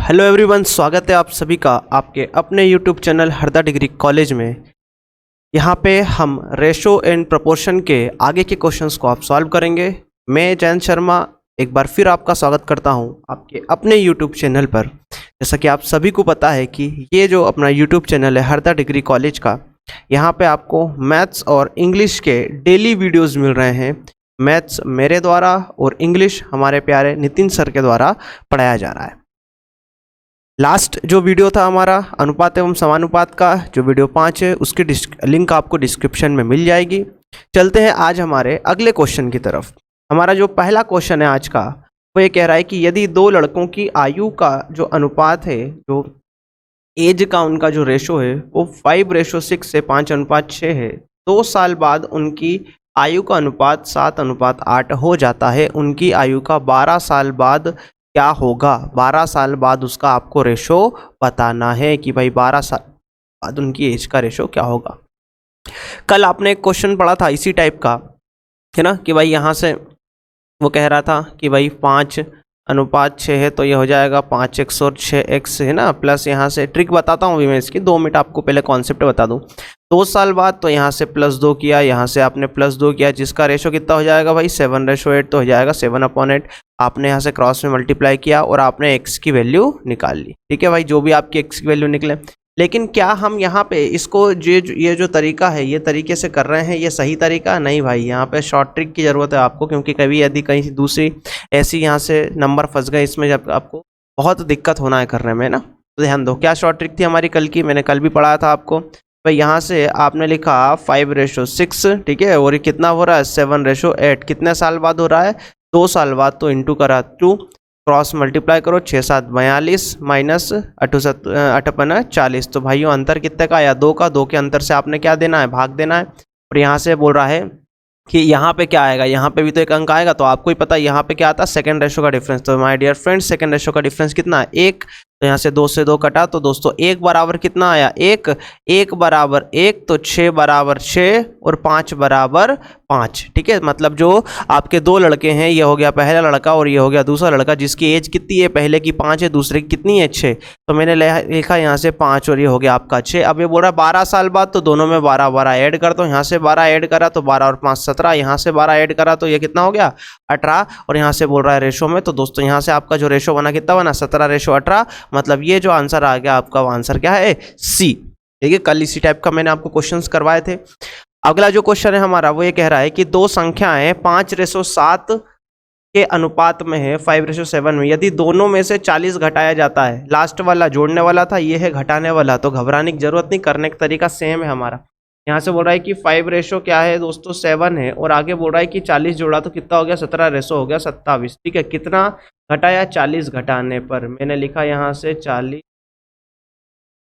Hello everyone, स्वागत है आप सभी का आपके अपने YouTube channel Harda degree college में। यहाँ पे हम रेशो एंड प्रोपोर्शन के आगे के क्वेश्चंस को आप सॉल्व करेंगे। मैं जयंत शर्मा एक बार फिर आपका स्वागत करता हूँ आपके अपने यूट्यूब चैनल पर। जैसा कि आप सभी को पता है कि ये जो अपना यूट्यूब चैनल है हरदा डिग्री कॉलेज का, यहाँ पे आपको मैथ्स और इंग्लिश के डेली वीडियोज़ मिल रहे हैं। मैथ्स मेरे द्वारा और इंग्लिश हमारे प्यारे नितिन सर के द्वारा पढ़ाया जा रहा है। लास्ट जो वीडियो था हमारा अनुपात एवं समानुपात का, जो वीडियो 5 है, उसकी लिंक आपको डिस्क्रिप्शन में मिल जाएगी। चलते हैं आज हमारे अगले क्वेश्चन की तरफ। हमारा जो पहला क्वेश्चन है आज का, वो ये कह रहा है कि यदि दो लड़कों की आयु का जो अनुपात है, जो एज का उनका जो रेशो है, वो 5:6 से 5:6 है, 2 साल बाद उनकी आयु का अनुपात 7:8 हो जाता है। उनकी आयु का 12 साल बाद क्या होगा? 12 साल बाद उसका आपको रेशो बताना है कि भाई 12 साल बाद उनकी एज का रेशो क्या होगा। कल आपने एक क्वेश्चन पढ़ा था इसी टाइप का, है ना, कि भाई यहाँ से वो कह रहा था कि भाई 5:6 है तो ये हो जाएगा 5x और 6x, है ना, प्लस यहाँ से ट्रिक बताता हूँ अभी मैं इसकी, 2 मिनट आपको पहले कॉन्सेप्ट बता दूँ। 2 साल बाद तो यहाँ से +2 किया, यहाँ से आपने +2 किया, जिसका रेशो कितना हो जाएगा भाई 7:8, तो हो जाएगा 7/8। आपने यहाँ से क्रॉस में मल्टीप्लाई किया और आपने x की वैल्यू निकाल ली। ठीक है भाई, जो भी आपकी x की वैल्यू निकले। लेकिन क्या हम यहाँ पे इसको ये जो तरीका है, ये तरीके से कर रहे हैं, ये सही तरीका नहीं भाई। यहाँ पे शॉर्ट ट्रिक की ज़रूरत है आपको, क्योंकि कभी यदि कहीं दूसरी ऐसी यहाँ से नंबर फंस गए इसमें, जब आपको बहुत दिक्कत होना है करने में ना। तो ध्यान दो, क्या शॉर्ट ट्रिक थी हमारी कल की, मैंने कल भी पढ़ाया था आपको। भाई यहाँ से आपने लिखा 5:6, ठीक है, और ये कितना हो रहा है 7:8, कितने साल बाद हो रहा है 2 साल बाद, तो इंटू करा 2, क्रॉस मल्टीप्लाई करो, 6×7 42 माइनस 8 40। तो भाइयों अंतर कितने का आया? 2 का। 2 के अंतर से आपने क्या देना है? भाग देना है। और यहाँ से बोल रहा है कि यहाँ पे क्या आएगा, यहाँ पे भी तो एक अंक आएगा, तो आपको ही पता है यहाँ पे क्या आता है, सेकंड रेशो का डिफरेंस। तो my dear friends, second ratio का डिफरेंस कितना है? 1। तो यहाँ से 2 से 2 कटा, तो दोस्तों 1 बराबर कितना आया? 1 बराबर 1, तो 6 बराबर 6 और 5 बराबर 5। ठीक है, मतलब जो आपके दो लड़के हैं, ये हो गया पहला लड़का और ये हो गया दूसरा लड़का, जिसकी एज कितनी है? पहले की 5 है, दूसरे की कितनी है? 6। तो मैंने लिखा यहाँ से 5 और ये हो गया आपका 6। अब ये बोल रहा है 12 साल बाद, तो दोनों में 12 ऐड कर दो। यहाँ से 12 ऐड करा तो 12 और 5 17, यहाँ से 12 ऐड करा तो ये कितना हो गया 18। और यहाँ से बोल रहा है रेशो में, तो दोस्तों यहाँ से आपका जो रेशो बना कितना बना? 17:18। मतलब ये जो आंसर आ गया आपका, वो आंसर क्या है? सी। ठीक है, कल इसी टाइप का मैंने आपको क्वेश्चंस करवाए थे। अगला जो क्वेश्चन है हमारा, वो ये कह रहा है कि दो संख्याएं 5:7 के अनुपात में है 5:7 में, यदि दोनों में से 40 घटाया जाता है। लास्ट वाला जोड़ने वाला था, ये है घटाने वाला, तो घबराने की जरूरत नहीं, करने का तरीका सेम है हमारा। यहाँ से बोल रहा है कि 5 क्या है दोस्तों? 7 है, और आगे बोल रहा है कि 40 जोड़ा तो कितना हो गया? 17 हो गया 27। ठीक है, कितना घटाया? 40 घटाने पर। मैंने लिखा यहाँ से 40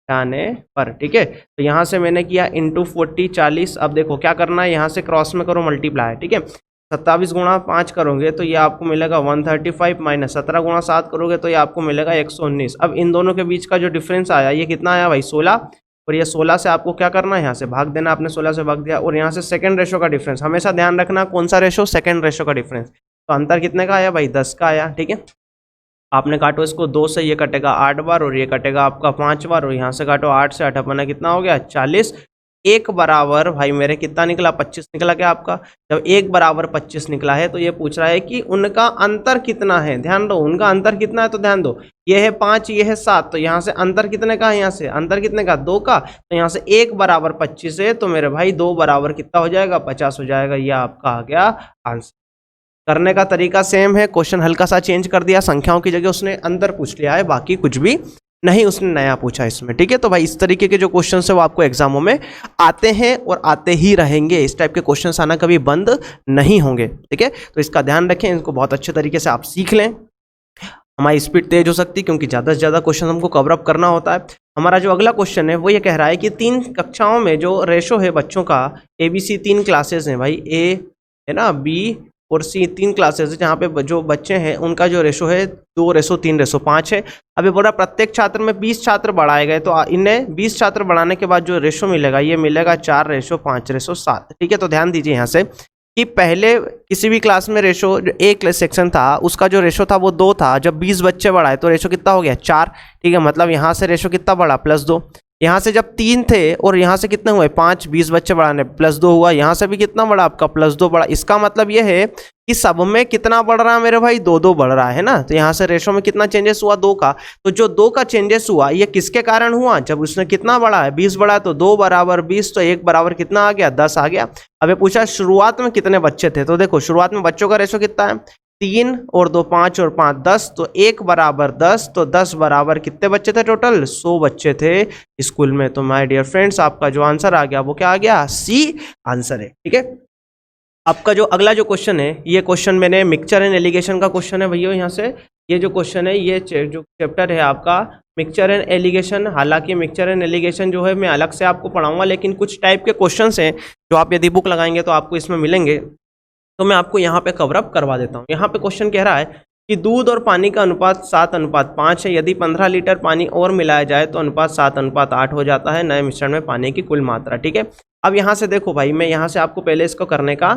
घटाने पर। ठीक है, तो यहाँ से मैंने किया इंटू 40 40। अब देखो क्या करना है, यहाँ से क्रॉस में करो मल्टीप्लाई। ठीक है, 27 गुणा 5 करोगे तो ये आपको मिलेगा 135, माइनस 17 गुणा 7 करोगे तो ये आपको मिलेगा 119। अब इन दोनों के बीच का जो डिफरेंस आया, ये कितना आया भाई? 16। और ये 16 से आपको क्या करना है? यहाँ से भाग देना। आपने 16 से भाग दिया। और यहाँ से सेकंड रेशो का डिफरेंस, हमेशा ध्यान रखना कौन सा रेशो? सेकंड रेशो का डिफरेंस। तो अंतर कितने का आया भाई? 10 का आया। ठीक है, आपने काटो इसको, 2 से ये कटेगा 8 बार और ये कटेगा आपका 5 बार, और यहाँ से काटो 8 से 8 कितना हो गया? 40। 1 बराबर भाई मेरे कितना निकला? 25 निकला क्या आपका? जब 1 बराबर 25 निकला है, तो ये पूछ रहा है कि उनका अंतर कितना है। ध्यान दो, उनका अंतर कितना है, तो ध्यान दो, ये है 5, ये है 7, तो यहाँ से अंतर कितने का है? यहाँ से अंतर कितने का? 2 का। तो यहाँ से 1 बराबर 25 है, तो मेरे भाई 2 बराबर कितना हो जाएगा? 50 हो जाएगा। यह आपका आ गया आंसर। करने का तरीका सेम है, क्वेश्चन हल्का सा चेंज कर दिया, संख्याओं की जगह उसने अंतर पूछ लिया है, बाकी कुछ भी नहीं उसने नया पूछा इसमें। ठीक है, तो भाई इस तरीके के जो क्वेश्चन है वो आपको एग्जामों में आते हैं और आते ही रहेंगे। इस टाइप के क्वेश्चन आना कभी बंद नहीं होंगे। ठीक है, तो इसका ध्यान रखें, इनको बहुत अच्छे तरीके से आप सीख लें। हमारी स्पीड तेज हो सकती है, क्योंकि ज़्यादा से ज़्यादा क्वेश्चन हमको कवर अप करना होता है। हमारा जो अगला क्वेश्चन है वो ये कह रहा है कि 3 कक्षाओं में जो रेशो है बच्चों का, ABC 3 क्लासेज हैं भाई, A है ना, B और C 3 क्लासेस है, जहाँ पे जो बच्चे हैं उनका जो रेशो है 2:3:5 है। अभी बोला प्रत्येक छात्र में 20 छात्र बढ़ाए गए, तो इन्हें 20 छात्र बढ़ाने के बाद जो रेशो मिलेगा, ये मिलेगा 4:5:7। ठीक है, तो ध्यान दीजिए यहाँ से कि पहले किसी भी क्लास में रेशो जो एक सेक्शन था उसका जो रेशो था वो 2 था, जब 20 बच्चे बढ़ाए तो रेशो कितना हो गया 4। ठीक है, मतलब यहाँ से रेशो कितना बढ़ा +2। यहाँ से जब 3 थे और यहाँ से कितने हुए 5, 20 बच्चे बढ़ाने +2 हुआ, यहाँ से भी कितना बढ़ा आपका +2 बढ़ा। इसका मतलब ये है कि सब में कितना बढ़ रहा है मेरे भाई 2-2 बढ़ रहा है ना। तो यहाँ से रेशो में कितना चेंजेस हुआ 2 का। तो जो 2 का चेंजेस हुआ ये किसके कारण हुआ, जब उसने कितना बढ़ा है 20 बढ़ा, तो 2 बराबर 20, तो 1 बराबर कितना आ गया 10 आ गया। अब ये पूछा शुरुआत में कितने बच्चे थे, तो देखो शुरुआत में बच्चों का रेशो कितना है 3 और 2 5 और 5 10, तो 1 बराबर 10, तो 10 बराबर कितने बच्चे थे टोटल 100 बच्चे थे स्कूल में। तो माय डियर फ्रेंड्स आपका जो आंसर आ गया वो क्या आ गया, सी आंसर है। ठीक है, आपका जो अगला जो क्वेश्चन है ये क्वेश्चन मैंने मिक्सचर एंड एलिगेशन का क्वेश्चन है भैया। यहाँ से ये जो क्वेश्चन है ये जो चैप्टर है आपका मिक्सचर एंड एलिगेशन। हालांकि मिक्सचर एंड एलिगेशन जो है मैं अलग से आपको पढ़ाऊंगा, लेकिन कुछ टाइप के क्वेश्चंस हैं जो आप यदि बुक लगाएंगे तो आपको इसमें मिलेंगे, तो मैं आपको यहाँ पे कवर अप करवा देता हूँ। यहाँ पे क्वेश्चन कह रहा है कि दूध और पानी का अनुपात 7:5 है, यदि 15 लीटर पानी और मिलाया जाए तो अनुपात 7:8 हो जाता है नए मिश्रण में पानी की कुल मात्रा। ठीक है, अब यहाँ से देखो भाई, मैं यहाँ से आपको पहले इसको करने का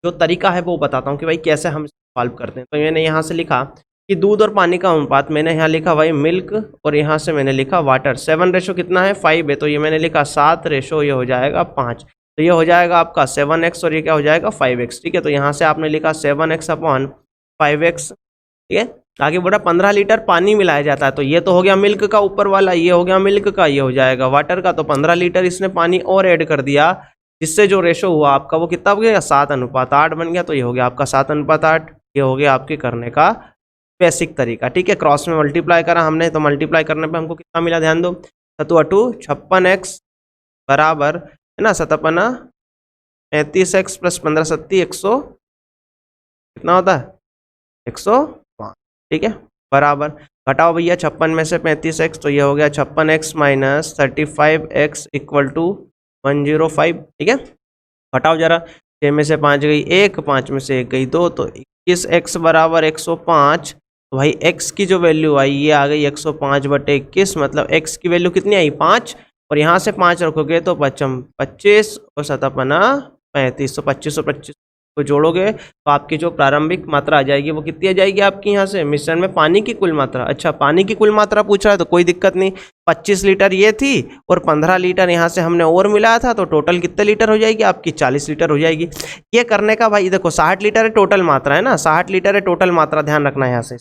जो तरीका है वो बताता हूँ कि भाई कैसे हम सॉल्व करते हैं। तो मैंने यहाँ से लिखा कि दूध और पानी का अनुपात, मैंने यहाँ लिखा भाई मिल्क, और यहाँ से मैंने लिखा वाटर। 7 रेशो कितना है 5 है, तो ये मैंने लिखा 7 रेशो ये हो जाएगा 5, तो ये हो जाएगा आपका 7x और ये क्या हो जाएगा 5x। ठीक है, तो यहाँ से आपने लिखा 7x/5x। ठीक है, आगे बढ़ा 15 लीटर पानी मिलाया जाता है, तो ये तो हो गया मिल्क का ऊपर वाला, ये हो गया मिल्क का, ये हो जाएगा वाटर का। तो 15 लीटर इसने पानी और ऐड कर दिया, जिससे जो रेशो हुआ आपका वो कितना हो गया 7:8 बन गया। तो ये हो गया आपका 7:8, ये हो गया आपके करने का बेसिक तरीका। ठीक है, क्रॉस में मल्टीप्लाई करा हमने, तो मल्टीप्लाई करने पे हमको कितना मिला ध्यान दो, 7×2 56x बराबर है ना 7×5 35x + 15 30 100 कितना होता है 105। ठीक है, बराबर घटाओ भैया 56 में से 35x, तो ये हो गया 56x - 35x = 105। ठीक है, घटाओ जरा, 6 में से 5 गई 1, 5 में से 1 गई 2, तो 21x बराबर 105। तो भाई x की जो वैल्यू आई ये आ गई 105/21, मतलब x की वैल्यू कितनी आई 5, और यहाँ से 5 रखोगे तो 25 और 7×35, तो 25 और 25 को जोड़ोगे तो आपकी जो प्रारंभिक मात्रा आ जाएगी वो कितनी आ जाएगी आपकी यहाँ से मिश्रण में पानी की कुल मात्रा। अच्छा, पानी की कुल मात्रा पूछ रहा है तो कोई दिक्कत नहीं, 25 लीटर ये थी और 15 लीटर यहाँ से हमने और मिलाया था, तो टोटल कितने लीटर हो जाएगी आपकी 40 लीटर हो जाएगी। ये करने का भाई देखो 60 लीटर है टोटल मात्रा है ना, 60 लीटर है टोटल मात्रा, ध्यान रखना है यहाँ से।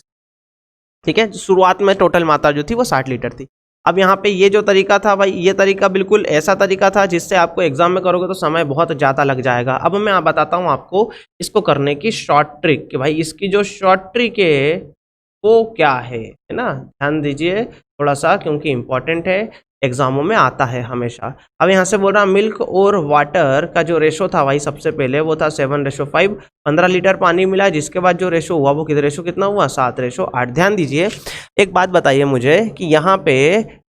ठीक है, शुरुआत में टोटल मात्रा जो थी वो 60 लीटर थी। अब यहाँ पे ये जो तरीका था भाई, ये तरीका बिल्कुल ऐसा तरीका था जिससे आपको एग्जाम में करोगे तो समय बहुत ज़्यादा लग जाएगा। अब मैं बताता हूँ आपको इसको करने की शॉर्ट ट्रिक कि भाई इसकी जो शॉर्ट ट्रिक है वो क्या है ना, ध्यान दीजिए थोड़ा सा, क्योंकि इंपॉर्टेंट है, एग्जामों में आता है हमेशा। अब यहाँ से बोल रहा मिल्क और वाटर का जो रेशो था भाई सबसे पहले वो था 7:5, 15 लीटर पानी मिला, जिसके बाद जो रेशो हुआ वो रेशो कितना हुआ 7:8। ध्यान दीजिए, एक बात बताइए मुझे कि यहाँ पे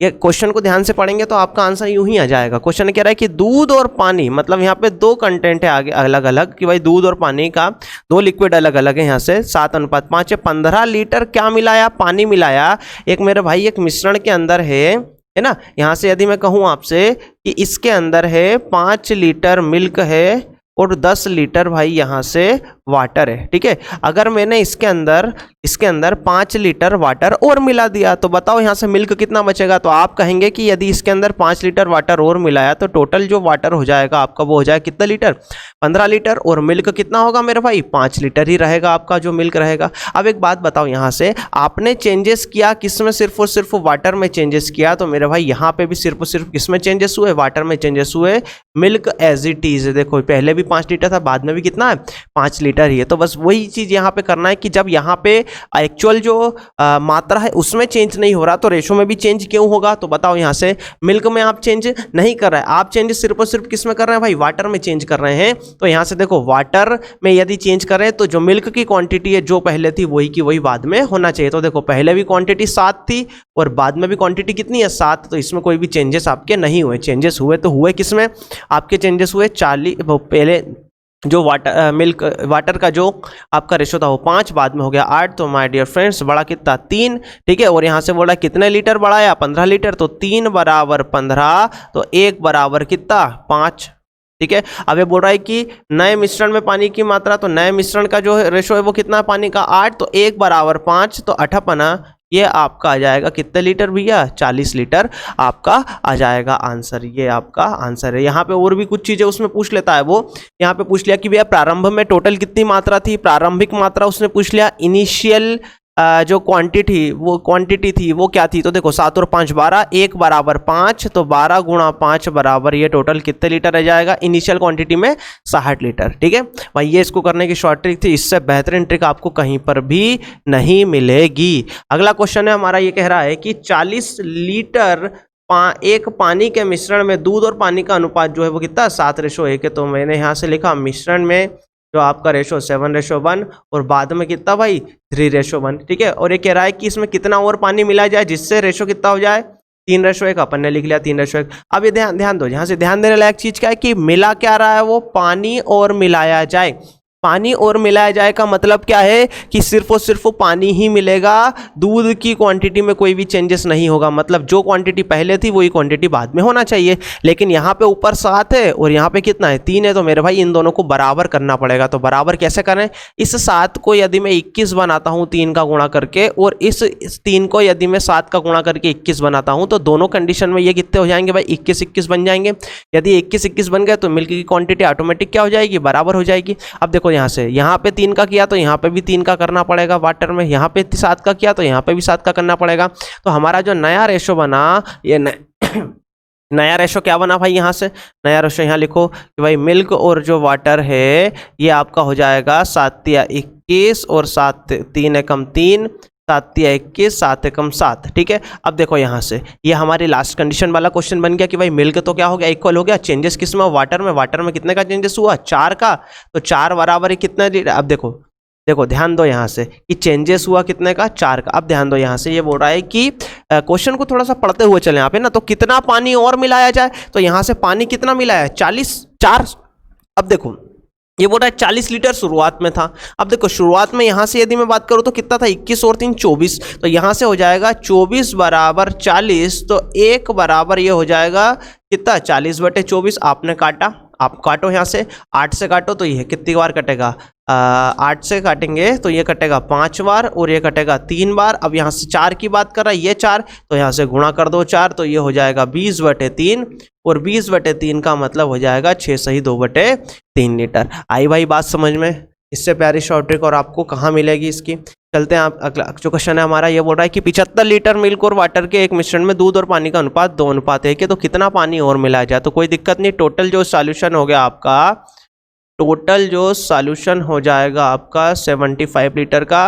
ये क्वेश्चन को ध्यान से पढ़ेंगे तो आपका आंसर यूं ही आ जाएगा। क्वेश्चन कह रहा है कि दूध और पानी, मतलब यहाँ पे 2 कंटेंट है आगे अलग अलग, कि भाई दूध और पानी का 2 लिक्विड अलग अलग है। यहाँ से 7:5 है, 15 लीटर क्या मिलाया पानी मिलाया, एक मेरे भाई एक मिश्रण के अंदर है ना। यहाँ से यदि मैं कहूँ आपसे कि इसके अंदर है 5 लीटर मिल्क है और 10 लीटर भाई यहाँ से वाटर है। ठीक है, अगर मैंने इसके अंदर 5 लीटर वाटर और मिला दिया तो बताओ यहाँ से मिल्क कितना बचेगा। तो आप कहेंगे कि यदि इसके अंदर 5 लीटर वाटर और मिलाया तो टोटल जो वाटर हो जाएगा आपका वो हो जाएगा कितना लीटर 15 लीटर, और मिल्क कितना होगा मेरे भाई 5 लीटर ही रहेगा आपका जो मिल्क रहेगा। अब एक बात बताओ, यहाँ से आपने चेंजेस किया किसमें, सिर्फ और सिर्फ वाटर में चेंजेस किया, तो मेरे भाई यहाँ पे भी सिर्फ और सिर्फ किसमें चेंजेस हुए, वाटर में चेंजेस हुए। मिल्क एज इट इज, देखो पहले भी 5 लीटर था, बाद में भी कितना है 5 लीटर ही है। तो बस वही चीज यहाँ पे करना है कि जब यहाँ पे एक्चुअल जो मात्रा है उसमें चेंज नहीं हो रहा तो रेशो में भी चेंज क्यों होगा। तो बताओ, यहाँ से मिल्क में आप चेंज नहीं कर रहे हैं, आप चेंज सिर्फ और सिर्फ किस में कर रहे हैं भाई, वाटर में चेंज कर रहे हैं। तो यहाँ से देखो वाटर में यदि चेंज करें तो जो मिल्क की क्वांटिटी है जो पहले थी वही की वही बाद में होना चाहिए। तो देखो पहले भी क्वांटिटी 7 थी और बाद में भी क्वांटिटी कितनी है 7, तो इसमें कोई भी चेंजेस आपके नहीं हुए। चेंजेस हुए तो हुए किसमें, आपके चेंजेस हुए 40, पहले जो वाटर का जो आपका रेशो था वो 5, बाद में हो गया 8। तो माय डियर फ्रेंड्स बड़ा कितना 3। ठीक है, और यहाँ से बोला कितने लीटर बढ़ाया 15 लीटर, तो 3 बराबर 15, तो 1 बराबर कितना 5। ठीक है। अब ये बोल रहा है कि नए मिश्रण में पानी की मात्रा, तो नए मिश्रण का जो रेशो है वो कितना है पानी का 8, तो 1 बराबर 5, तो 8 ये आपका आ जाएगा कितने लीटर भैया, 40 लीटर आपका आ जाएगा आंसर। ये आपका आंसर है। यहाँ पे और भी कुछ चीज़ें उसमें पूछ लेता है वो, यहाँ पे पूछ लिया कि भैया प्रारंभ में टोटल कितनी मात्रा थी, प्रारंभिक मात्रा उसने पूछ लिया। इनिशियल जो क्वांटिटी थी वो क्या थी, तो देखो 7 और 5 12, 1 बराबर 5, तो 12 गुणा 5 बराबर ये टोटल कितने लीटर रह जाएगा, इनिशियल क्वांटिटी में 60 लीटर। ठीक है भाई, ये इसको करने की शॉर्ट ट्रिक थी, इससे बेहतरीन ट्रिक आपको कहीं पर भी नहीं मिलेगी। अगला क्वेश्चन है हमारा, ये कह रहा है कि 40 लीटर एक पानी के मिश्रण में दूध और पानी का अनुपात जो है वो कितना 7:1 है। तो मैंने यहाँ से लिखा मिश्रण में जो आपका रेशो 7:1 और बाद में कितना भाई 3:1। ठीक है, और ये कह रहा है कि इसमें कितना और पानी मिला जाए जिससे रेशो कितना हो जाए 3:1। अपन ने लिख लिया 3:1। अब ये ध्यान दो, यहाँ से ध्यान देने लायक चीज क्या है कि मिला क्या रहा है, वो पानी और मिलाया जाए। पानी और मिलाया जाए का मतलब क्या है कि सिर्फ और सिर्फ पानी ही मिलेगा, दूध की क्वांटिटी में कोई भी चेंजेस नहीं होगा। मतलब जो क्वांटिटी पहले थी वही क्वांटिटी बाद में होना चाहिए। लेकिन यहाँ पे ऊपर 7 है और यहाँ पे कितना है 3 है, तो मेरे भाई इन दोनों को बराबर करना पड़ेगा। तो बराबर कैसे करें, इस 7 को यदि मैं 21 बनाता हूँ 3 का गुणा करके, और इस 3 को यदि मैं 7 का गुणा करके 21 बनाता हूँ, तो दोनों कंडीशन में ये कितने हो जाएंगे भाई 21-21 बन जाएंगे। यदि 21-21 बन गए तो मिल्क की क्वांटिटी ऑटोमेटिक क्या हो जाएगी, बराबर हो जाएगी। अब देखो यहाँ पे 3 का किया तो यहाँ पे भी 3 का करना पड़ेगा वाटर में, यहाँ पे 7 का किया तो यहाँ पे भी 7 का करना पड़ेगा। तो हमारा जो नया रेशो बना, ये नया रेशो क्या बना भाई, यहाँ से नया रेशो यहाँ लिखो कि भाई मिल्क और जो वाटर है ये आपका हो जाएगा 7×21 और 7×3=3, 7×21, 7×7। ठीक है, अब देखो यहाँ से ये हमारी लास्ट कंडीशन वाला क्वेश्चन बन गया कि भाई मिल्क तो क्या हो गया, इक्वल हो गया। चेंजेस किस में, वाटर में। वाटर में कितने का चेंजेस हुआ, 4 का, तो 4 बराबर है कितना लीटर। अब देखो ध्यान दो यहाँ से कि चेंजेस हुआ कितने का, 4 का। अब ध्यान दो यहाँ से ये बोल रहा है कि क्वेश्चन को थोड़ा सा पढ़ते हुए चले यहाँ पे ना, तो कितना पानी और मिलाया जाए। तो यहाँ से पानी कितना मिलाया है 4। अब देखो ये बोल रहा है 40 लीटर शुरुआत में था। अब देखो शुरुआत में यहाँ से यदि मैं बात करूँ तो कितना था, 21 और 3 24, तो यहाँ से हो जाएगा 24 बराबर 40, तो 1 बराबर ये हो जाएगा कितना 40/24। आपने काटा, आप काटो यहाँ से 8 से काटो, तो ये कितनी बार कटेगा 8 से काटेंगे तो ये कटेगा 5 बार और ये कटेगा 3 बार। अब यहाँ से 4 की बात कर रहा है, ये 4, तो यहाँ से गुणा कर दो 4, तो ये हो जाएगा 20/3, और 20/3 का मतलब हो जाएगा 6 सही 2/3 लीटर। आई भाई बात समझ में, इससे प्यारी शॉर्ट ट्रिक और आपको कहाँ मिलेगी इसकी। चलते हैं आप, अगला जो क्वेश्चन है हमारा, ये बोल रहा है कि 75 लीटर मिल्क और वाटर के एक मिश्रण में दूध और पानी का अनुपात 2:1 है, तो कितना पानी और मिलाया जाए। तो कोई दिक्कत नहीं, टोटल जो सॉल्यूशन हो गया आपका, टोटल जो सॉल्यूशन हो जाएगा आपका 75 लीटर का,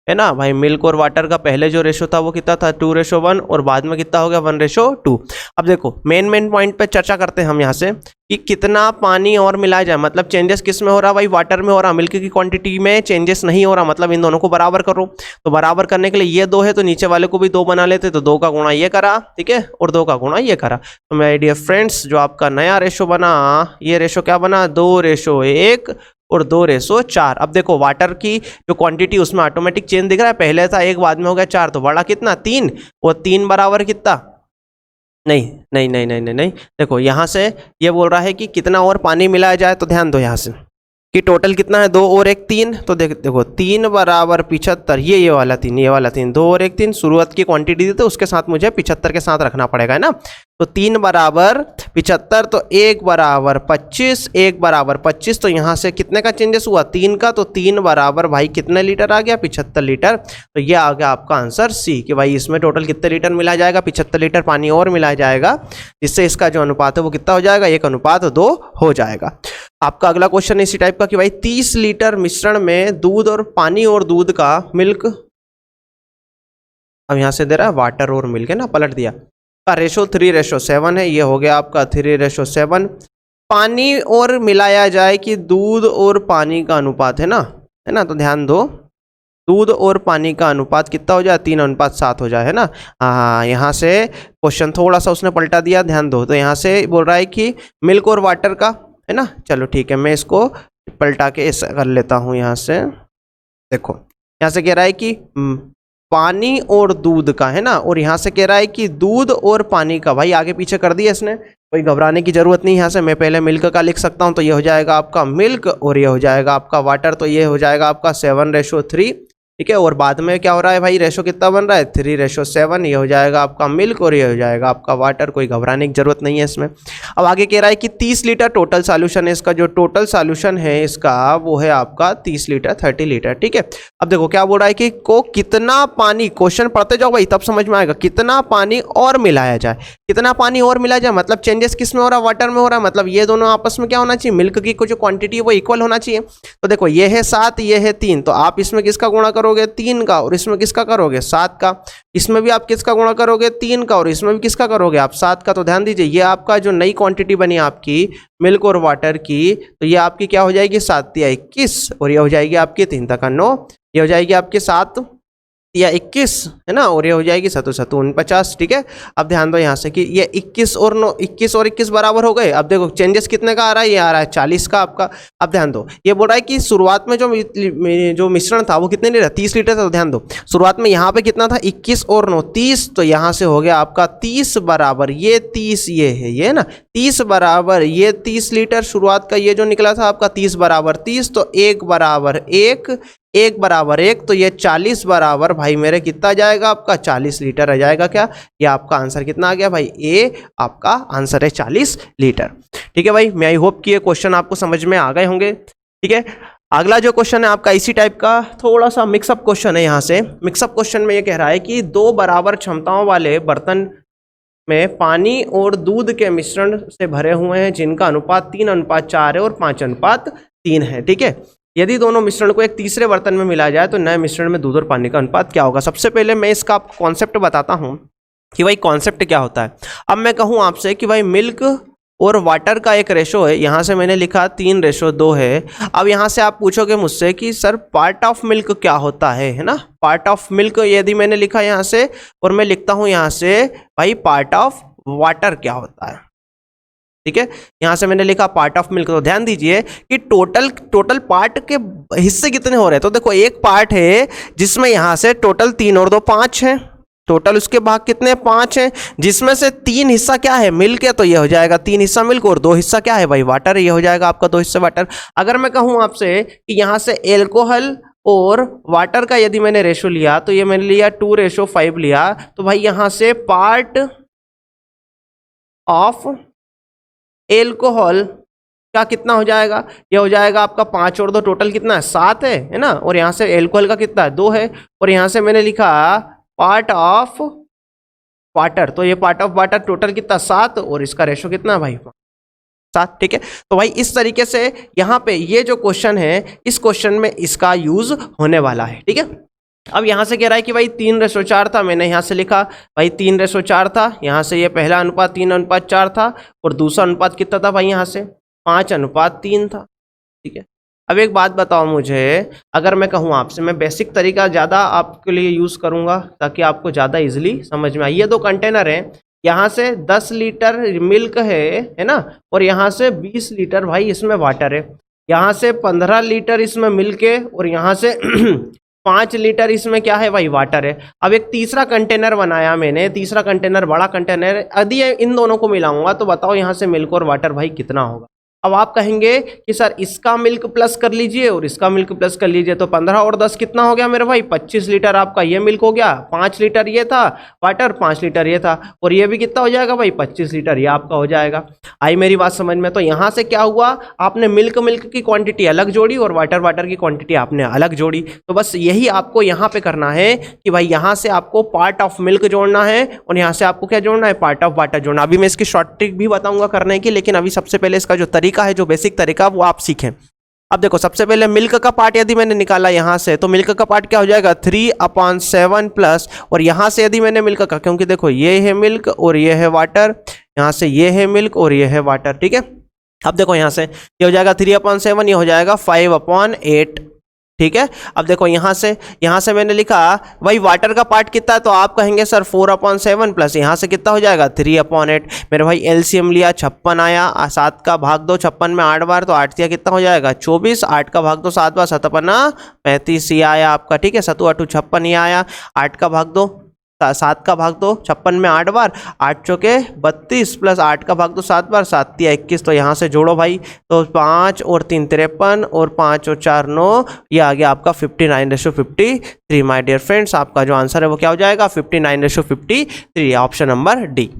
है ना भाई। मिल्क और वाटर का पहले जो रेशो था वो कितना था 2:1, और बाद में कितना हो गया 1:2। अब देखो मेन पॉइंट पे चर्चा करते हैं हम यहाँ से कि कितना पानी और मिलाया जाए। मतलब चेंजेस किस में हो रहा भाई, वाटर में हो रहा, मिल्क की क्वांटिटी में चेंजेस नहीं हो रहा। मतलब इन दोनों को बराबर करो, तो बराबर करने के लिए ये 2 है तो नीचे वाले को भी 2 बना लेते, तो 2 का गुणा ये करा, ठीक है, और 2 का गुणा ये करा। तो मेरे डियर फ्रेंड्स जो आपका नया रेशो बना, ये रेशो क्या बना 2:1 और 2:4। अब देखो वाटर की जो क्वांटिटी उसमें ऑटोमेटिक चेंज दिख रहा है, पहले था 1 बाद में हो गया 4, तो बड़ा कितना 3, और 3 बराबर कितना, नहीं, देखो यहाँ से ये बोल रहा है कि कितना और पानी मिलाया जाए। तो ध्यान दो यहाँ से कि टोटल कितना है 2 और 1 3, तो देखो 3 बराबर 75, ये वाला 3, 2 और 1 3, शुरुआत की क्वांटिटी दी तो उसके साथ मुझे 75 के साथ रखना पड़ेगा, है ना। तो 3 बराबर 75, तो 1 बराबर 25, 1 बराबर 25, तो यहाँ से कितने का चेंजेस हुआ 3 का, तो 3 बराबर भाई कितने लीटर आ गया 75 लीटर। तो ये आ गया आपका आंसर सी, कि भाई इसमें टोटल कितने लीटर मिलाया जाएगा, 75 लीटर पानी और मिलाया जाएगा, जिससे इसका जो अनुपात है वो कितना हो जाएगा 1:2 हो जाएगा। आपका अगला क्वेश्चन इसी टाइप का कि भाई 30 लीटर मिश्रण में दूध और पानी और दूध का मिल्क, अब यहाँ से दे रहा है वाटर और मिल्क, है ना, पलट दिया, का रेशो 3:7 है। ये हो गया आपका 3:7। पानी और मिलाया जाए कि दूध और पानी का अनुपात, है ना, तो ध्यान दो दूध और पानी का अनुपात कितना हो जाए 3:7 हो जाए, है ना। हाँ, यहाँ से क्वेश्चन थोड़ा सा उसने पलटा दिया, ध्यान दो। तो यहाँ से बोल रहा है कि मिल्क और वाटर का, है ना। चलो ठीक है, मैं इसको पलटा के ऐसा कर लेता हूँ। यहाँ से देखो, यहाँ से कह रहा है कि पानी और दूध का, है ना, और यहाँ से कह रहा है कि दूध और पानी का। भाई आगे पीछे कर दिया इसने, कोई घबराने की जरूरत नहीं। यहाँ से मैं पहले मिल्क का लिख सकता हूँ, तो ये हो जाएगा आपका मिल्क और ये हो जाएगा आपका वाटर, तो ये हो जाएगा आपका 7:3, ठीक है। और बाद में क्या हो रहा है भाई, रेशो कितना बन रहा है 3:7, ये हो जाएगा आपका मिल्क और ये हो जाएगा आपका वाटर, कोई घबराने की जरूरत नहीं है इसमें। अब आगे कह रहा है कि 30 लीटर टोटल सॉल्यूशन है इसका, जो टोटल सॉल्यूशन है इसका वो है आपका 30 लीटर 30 लीटर, ठीक है। अब देखो क्या बोल रहा है कि को कितना पानी, क्वेश्चन पढ़ते जाओ भाई तब समझ में आएगा, कितना पानी और मिलाया जाए, कितना पानी और मिलाया जाए, मतलब चेंजेस किस में हो रहा है, वाटर में हो रहा है, मतलब ये दोनों आपस में क्या होना चाहिए, मिल्क की जो क्वांटिटी है वो इक्वल होना चाहिए। तो देखो ये है 7, ये है 3, तो आप इसमें किसका गुणा करोगे 3 का, और इसमें किसका करोगे 7 का, इसमें भी आप किसका गुणा करोगे 3 का, और इसमें भी किसका करोगे आप 7 का। तो ध्यान दीजिए ये आपका जो नई क्वांटिटी बनी आपकी मिल्क और वाटर की, तो ये आपकी क्या हो जाएगी 7 या 21, और ये हो जाएगी आपकी 3 तक 9, ये हो जाएगी आपकी 7 या 21, है ना, और ये हो जाएगी 7 7 49, ठीक है। अब ध्यान दो यहाँ से कि ये 21 और 9, 21 और 21 बराबर हो गए। अब देखो चेंजेस कितने का आ रहा है, ये आ रहा है 40 का आपका। अब ध्यान दो ये बोल रहा है कि शुरुआत में जो मिश्रण था वो कितने लीटर 30 लीटर था, तो ध्यान दो शुरुआत में यहाँ पे कितना था 21 और 9 30, तो यहाँ से हो गया आपका 30 बराबर ये 30, ये है ये ना 30 बराबर ये 30 लीटर शुरुआत का, ये जो निकला था आपका 30 बराबर 30, तो 1 बराबर 1, 1 बराबर 1, तो ये 40 बराबर भाई मेरे कितना आ जाएगा आपका 40 लीटर आ जाएगा। क्या ये आपका आंसर कितना आ गया भाई, ए आपका आंसर है 40 लीटर, ठीक है भाई। मैं आई होप कि ये क्वेश्चन आपको समझ में आ गए होंगे, ठीक है। अगला जो क्वेश्चन है आपका इसी टाइप का, थोड़ा सा मिक्सअप क्वेश्चन है। यहाँ से मिक्सअप क्वेश्चन में ये कह रहा है कि 2 बराबर क्षमताओं वाले बर्तन में पानी और दूध के मिश्रण से भरे हुए हैं जिनका अनुपात 3:4 है और 5:3 है, ठीक है। यदि दोनों मिश्रण को एक तीसरे बर्तन में मिलाया जाए तो नए मिश्रण में दूध और पानी का अनुपात क्या होगा। सबसे पहले मैं इसका आपको कॉन्सेप्ट बताता हूं कि भाई कॉन्सेप्ट क्या होता है। अब मैं कहूं आपसे कि भाई मिल्क और वाटर का एक रेशो है, यहाँ से मैंने लिखा 3:2 है। अब यहाँ से आप पूछोगे मुझसे कि सर पार्ट ऑफ मिल्क क्या होता है ना, पार्ट ऑफ मिल्क यदि मैंने लिखा यहाँ से, और मैं लिखता हूँ यहाँ से भाई पार्ट ऑफ वाटर क्या होता है, ठीक है। यहां से मैंने लिखा पार्ट ऑफ मिल्क, तो ध्यान दीजिए कि टोटल पार्ट के हिस्से कितने हो रहे हैं। तो देखो एक पार्ट है जिसमें यहां से टोटल 3 और 2 5 हैं, टोटल उसके भाग कितने 5 हैं, जिसमें से 3 हिस्सा क्या है मिल्क है, तो ये हो जाएगा 3 हिस्सा मिल्क और 2 हिस्सा क्या है भाई वाटर, ये हो जाएगा आपका 2 हिस्सा वाटर। अगर मैं कहूं आपसे कि यहां से एल्कोहल और वाटर का यदि मैंने रेशो लिया, तो ये मैंने लिया 2:5 लिया, तो भाई यहां से पार्ट ऑफ एल्कोहल का कितना हो जाएगा, ये हो जाएगा आपका 5 और 2 टोटल कितना है 7 है ना, और यहाँ से एल्कोहल का कितना है 2 है, और यहाँ से मैंने लिखा पार्ट ऑफ वाटर, तो ये पार्ट ऑफ वाटर टोटल कितना 7 और इसका रेशो कितना है भाई 7, ठीक है। तो भाई इस तरीके से यहाँ पे ये जो क्वेश्चन है इस क्वेश्चन में इसका यूज होने वाला है, ठीक है। अब यहाँ से कह रहा है कि भाई 3:4 था, मैंने यहाँ से लिखा भाई 3:4 था, यहाँ से ये पहला अनुपात 3:4 था और दूसरा अनुपात कितना था भाई यहाँ से 5:3 था, ठीक है। अब एक बात बताओ मुझे, अगर मैं कहूँ आपसे, मैं बेसिक तरीका ज़्यादा आपके लिए यूज़ करूँगा ताकि आपको ज़्यादा इजीली समझ में आए। ये 2 कंटेनर हैं, यहाँ से 10 लीटर मिल्क है ना, और यहाँ से 20 लीटर भाई इसमें वाटर है, यहाँ से 15 लीटर इसमें मिल्क है और यहाँ से 5 लीटर इसमें क्या है भाई वाटर है। अब एक तीसरा कंटेनर बनाया मैंने, तीसरा कंटेनर बड़ा कंटेनर, यदि इन दोनों को मिलाऊंगा तो बताओ यहाँ से मिल्क और वाटर भाई कितना होगा। अब आप कहेंगे कि सर इसका मिल्क प्लस कर लीजिए और इसका मिल्क प्लस कर लीजिए, तो 15 और 10 कितना हो गया मेरे भाई 25 लीटर आपका ये मिल्क हो गया, 5 लीटर ये था वाटर, 5 लीटर ये था, और ये भी कितना हो जाएगा भाई 25 लीटर ये आपका हो जाएगा। आई मेरी बात समझ में। तो यहाँ से क्या हुआ, आपने मिल्क की क्वांटिटी अलग जोड़ी और वाटर की क्वांटिटी आपने अलग जोड़ी। तो बस यही आपको यहाँ पे करना है कि भाई यहाँ से आपको पार्ट ऑफ मिल्क जोड़ना है और यहाँ से आपको क्या जोड़ना है पार्ट ऑफ वाटर जोड़ना। अभी मैं इसकी शॉर्ट ट्रिक भी बताऊंगा करने की, लेकिन अभी सबसे पहले इसका जो तरीका है, जो बेसिक तरीका, वो आप सीखें। अब देखो सबसे पहले मिल्क का पार्ट यदि मैंने निकाला यहाँ से, तो मिल्क का पार्ट क्या हो जाएगा 3/7 प्लस, और यहाँ से यदि मैंने मिल्क का, क्योंकि देखो ये है मिल्क और ये है वाटर, यहाँ से ये है मिल्क और ये है वाटर, ठीक है। अब देखो यहाँ से ये हो जाएगा 3/7, ये हो जाएगा 5/8, ठीक है। अब देखो यहाँ से मैंने लिखा भाई वाटर का पार्ट कितना है, तो आप कहेंगे सर 4/7 प्लस यहाँ से कितना हो जाएगा 3/8। मेरे भाई एलसीएम लिया 56 आया, 7 का भाग दो 56 में 8 बार, तो 8 दिया कितना हो जाएगा 24, 8 का भाग दो 7 बार 7 35 ये आया आपका। ठीक है, 7 8 56 ये आया, 8 का भाग दो 7 का भाग दो 56 में 8 बार, 8 चौके 32 प्लस 8 का भाग दो 7 बार, 7 तिया 21, तो यहाँ से जोड़ो भाई, तो 5 और 3 53 और 5 और 4 9, ये आ गया आपका 59:53। माय डियर फ्रेंड्स, आपका जो आंसर है वो क्या हो जाएगा 59:53, ऑप्शन नंबर डी।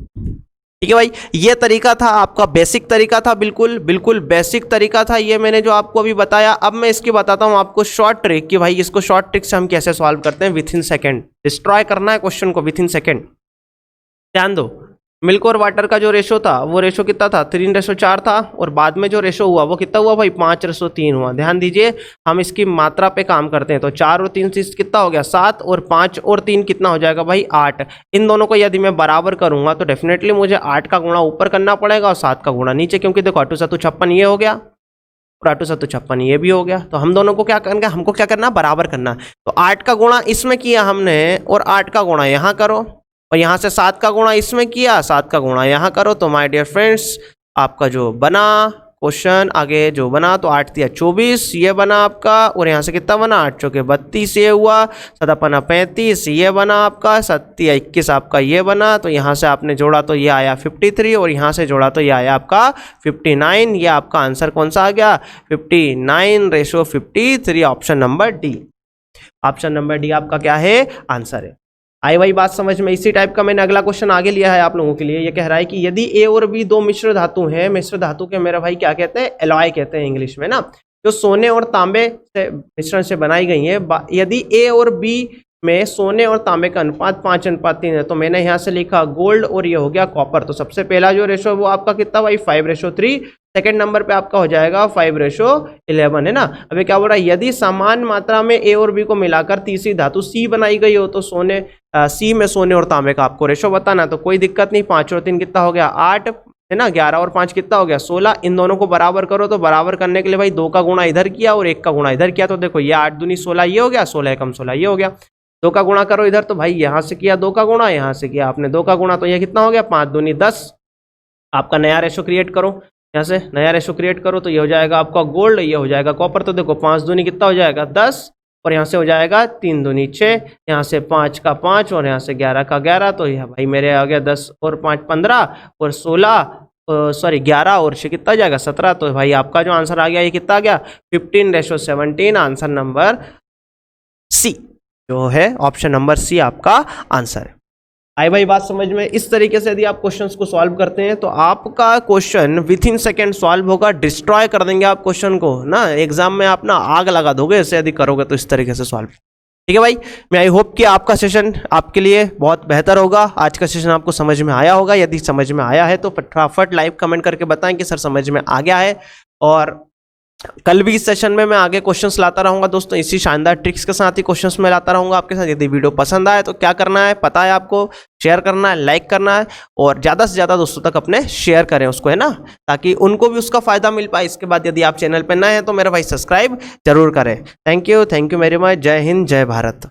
ठीक है भाई, ये तरीका था आपका बेसिक तरीका था, बिल्कुल बिल्कुल बेसिक तरीका था ये मैंने जो आपको अभी बताया। अब मैं इसकी बताता हूँ आपको शॉर्ट ट्रिक कि भाई इसको शॉर्ट ट्रिक से हम कैसे सॉल्व करते हैं विथ इन सेकेंड। डिस्ट्रॉय करना है क्वेश्चन को विथ इन सेकेंड। ध्यान दो, मिल्क और वाटर का जो रेशो था वो रेशो कितना था 3:4 था, और बाद में जो रेशो हुआ वो कितना हुआ भाई 5:3 हुआ। ध्यान दीजिए, हम इसकी मात्रा पे काम करते हैं, तो 4 और 3 से कितना हो गया 7, और 5 और 3 कितना हो जाएगा भाई 8। इन दोनों को यदि मैं बराबर करूंगा तो डेफिनेटली मुझे 8 का गुणा ऊपर करना पड़ेगा और 7 का गुणा नीचे, क्योंकि देखो 8 7 56 ये हो गया और 8 7 56 ये भी हो गया। तो हम दोनों को क्या करना, हमको क्या करना, बराबर करना। तो 8 का गुणा इसमें किया हमने और 8 का गुणा यहाँ करो, और यहाँ से 7 का गुणा इसमें किया, 7 का गुणा यहाँ करो। तो माय डियर फ्रेंड्स, आपका जो बना क्वेश्चन आगे जो बना, तो 8 तिया 24 ये बना आपका, और यहाँ से कितना बना 8 चौके 32 ये हुआ, 7 35 ये बना आपका, 7 तिया 21 आपका ये बना। तो यहाँ से आपने जोड़ा तो ये आया 53, और यहाँ से जोड़ा तो ये आया आपका 59। ये आपका आंसर कौन सा आ गया 59:53, option number D. Option number D आपका क्या है आंसर है। आई वही बात समझ में। इसी टाइप का मैंने अगला क्वेश्चन आगे लिया है आप लोगों के लिए। ये कह रहा है कि यदि ए और बी दो मिश्र धातु हैं, मिश्र धातु के मेरा भाई क्या कहते हैं एलॉय कहते हैं इंग्लिश में ना, जो सोने और तांबे से मिश्रण से बनाई गई है। यदि ए और बी में सोने और तांबे का अनुपात 5:3 है, तो मैंने यहाँ से लिखा गोल्ड और ये हो गया कॉपर। तो सबसे पहला जो रेशो है वो आपका कितना भाई 5:3। सेकेंड नंबर पे आपका हो जाएगा 5:11 है ना। अभी क्या बोल रहा है, यदि समान मात्रा में ए और बी को मिलाकर तीसरी धातु सी बनाई गई हो, तो सी में सोने और तांबे का आपको रेशो बताना। तो कोई दिक्कत नहीं, 5 और 3 कितना हो गया 8 है ना, 11 और 5 कितना हो गया 16। इन दोनों को बराबर करो, तो बराबर करने के लिए भाई 2 का गुणा इधर किया और 1 का गुणा इधर किया। तो देखो ये 8 दूनी 16 ये हो गया, 16 एकम 16 ये हो गया। 2 का गुणा करो इधर, तो भाई यहाँ से किया 2 का गुणा, यहाँ से किया आपने 2 का गुणा, तो ये कितना हो गया 5 दूनी 10। आपका नया रेशो क्रिएट करो, यहाँ से नया रेशो क्रिएट करो, तो ये हो जाएगा आपका गोल्ड, ये हो जाएगा कॉपर। तो देखो 5 दूनी कितना हो जाएगा 10, और यहाँ से हो जाएगा 3 दूनी 6, यहाँ से 5 का 5 और यहाँ से 11 का 11। तो यह भाई मेरे आ गया 10 और 5 15 और 16 सॉरी 11 और 6 कितना जाएगा 17। तो भाई आपका जो आंसर आ गया ये कितना आ गया 15:17, आंसर नंबर सी जो है ऑप्शन नंबर सी आपका आंसर है। आई भाई बात समझ में। इस तरीके से यदि आप क्वेश्चंस को सॉल्व करते हैं तो आपका question with in second solve होगा। डिस्ट्रॉय कर देंगे आप क्वेश्चन को ना, एग्जाम में आप ना आग लगा दोगे ऐसे यदि करोगे तो इस तरीके से सॉल्व। ठीक है भाई, मैं आई होप कि आपका सेशन आपके लिए बहुत बेहतर होगा। आज का सेशन आपको समझ में आया होगा। यदि समझ में आया है तो फटाफट लाइव कमेंट करके बताएं कि सर समझ में आ गया है। और कल भी इस सेशन में मैं आगे क्वेश्चंस लाता रहूंगा दोस्तों, इसी शानदार ट्रिक्स के साथ ही क्वेश्चंस में लाता रहूंगा आपके साथ। यदि वीडियो पसंद आए तो क्या करना है पता है आपको, शेयर करना है, लाइक करना है, और ज़्यादा से ज़्यादा दोस्तों तक अपने शेयर करें उसको, है ना, ताकि उनको भी उसका फ़ायदा मिल पाए। इसके बाद यदि आप चैनल पर नए हैं तो मेरा भाई सब्सक्राइब जरूर करें। Thank you very much. जय हिंद, जय भारत।